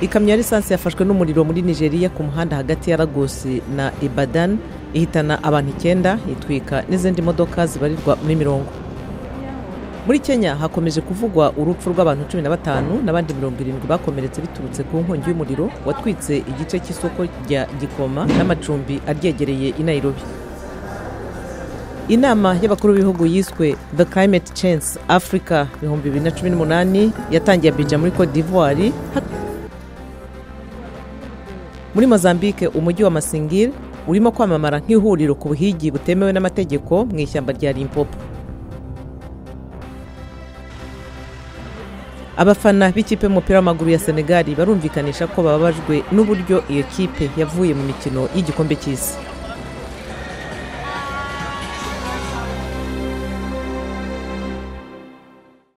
Ikamyo ya lisansi yafashwe n'umuriro muri Nigeria ku muhanda hagati ya Lagos na Ibadan ihitana abantu 9 itwika n'izindi modoka zibarirwa muri 100. Muri Kenya hakomeje kuvugwa urupfu rw'abantu 15 n'abandi 70 bakomeretse biturutse ku nkongi y'umuriro watwitse igice cy'isoko rya Gikoma n'amacumbi aryegereye i Nairobi. Inama y'abakuru b'ibihugu yiswe The Climate Change Africa 2018 yatangiye Abidjan muri Côte d'Ivoire. Muri Mozambique umujyi wa Masingir urimo kwamamara nk'ihuriro ku buhigi butemewe n'amategeko mu ishyamba rya Limpopo. Abafana b'ikipe y'umupira w'amaguru ya Senegal barumvikanisha ko bababajwe n'uburyo iyo kipe yavuye mu mikino y'igikombe cy'isi.